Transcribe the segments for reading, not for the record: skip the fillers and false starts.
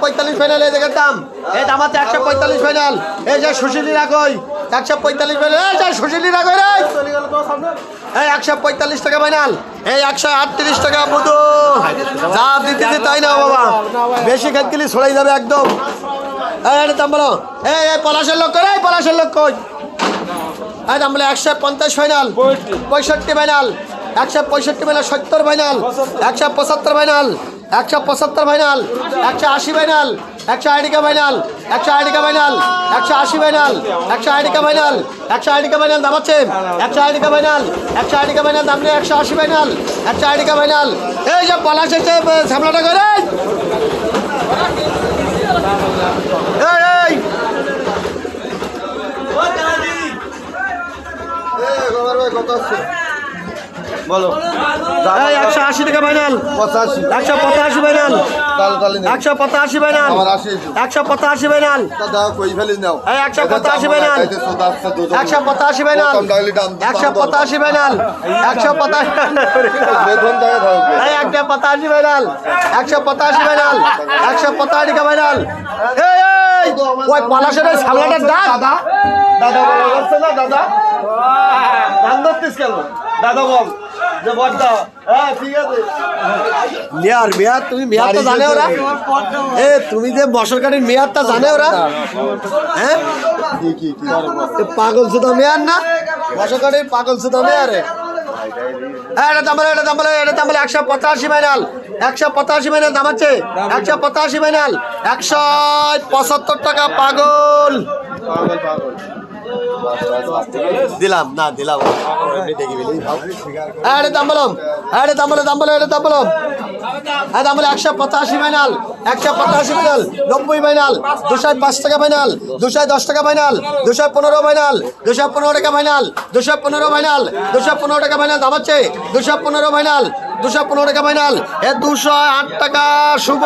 145 final. এই দেখেন দাম, এই দাম আছে 145 ফাইনাল। এই যে সুশীলি রাখই 145 ফাইনাল। এই যে সুশীলি রাখই রে, এই 145 টাকা ফাইনাল। এই 138 টাকা বুধু যা দিতে তাই না বাবা, বেশি খেত গেলে ছড়াই যাবে একদম। এই দাম বলো, এই পলাশের লোক কই, পলাশের লোক কই। এই দাম বলে 150 final, 65 final, 165 final, 70 final, 175 final, 175 final, 180 final, 180 final, 180 final, 180 final, 180 final, 180 final দাম আছে 180 ফাইনাল, 180 ফাইনাল দাম নেই 180 ফাইনাল, 180 ফাইনাল। এই যে পলাশ এসে সামলাটা করে বলো। 180 টাকা final, 185 final, 185 final, 185 final, 185 final, 185 final, 185 final, 185 final, 185 final, 185 টাকা ফাইনাল। ওই পলাশের ওই সামলাটার দাম দাদা দাদা বলছে না দাদা দাম ধরতিস কেন দাদা বল যে বড়দা। হ্যাঁ ঠিক আছে মেয়ার মেয়ার তুমি মেয়ারটা জানে ওরা, এ তুমি যে বসরকারীর মেয়ারটা জানে ওরা। হ্যাঁ পাগল সুদা মেয়ার না, বসরকারীর পাগল সুদা মেয়ারে। এটা দাম বলে, এটা দাম বলে, এটা দাম বলে 185 ফাইনাল, 185 ফাইনাল দাম আছে 185 ফাইনাল, 175 টাকা। পাগল দিলাম না দিলাম, এটা দাম বললাম, এটা দাম বলে, দাম বলে, এটা দাম বললাম, এটা দাম বলে 185 ফাইনাল, 185 ফাইনাল, 90 ফাইনাল, 205 টাকা ফাইনাল, 210 টাকা ফাইনাল, 215 ফাইনাল, 215 টাকা ফাইনাল, 215 ফাইনাল, 215 টাকা ফাইনাল দাম আছে 215 ফাইনাল, 215 টাকা ফাইনাল। 208 টাকা শুভ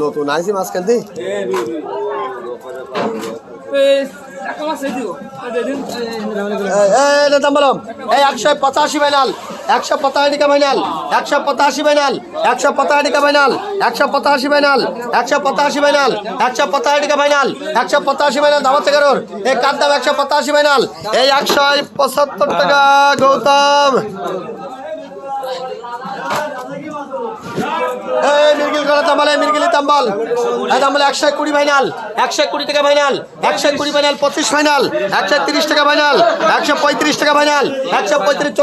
নতুন আইসি মাঝখান দিয়ে দাম বললাম। এই 185 ফাইনাল, 185 টাকা ফাইনাল, 185 ফাইনাল, 185 টাকা ফাইনাল, 185 ফাইনাল, 185 ফাইনাল, 185 টাকা ফাইনাল, 185 ফাইনাল দাম হচ্ছে কারোর। এই কার দাম 185 ফাইনাল। এই 175 টাকা গৌতম। মির্গিল করা তাম্বাল, মির্গিলি তাম্বাল, দাম বলে 120 ফাইনাল, 120 টাকা ফাইনাল, 120 ফাইনাল, 25 ফাইনাল, 130 টাকা ফাইনাল, 135 টাকা ফাইনাল, 135।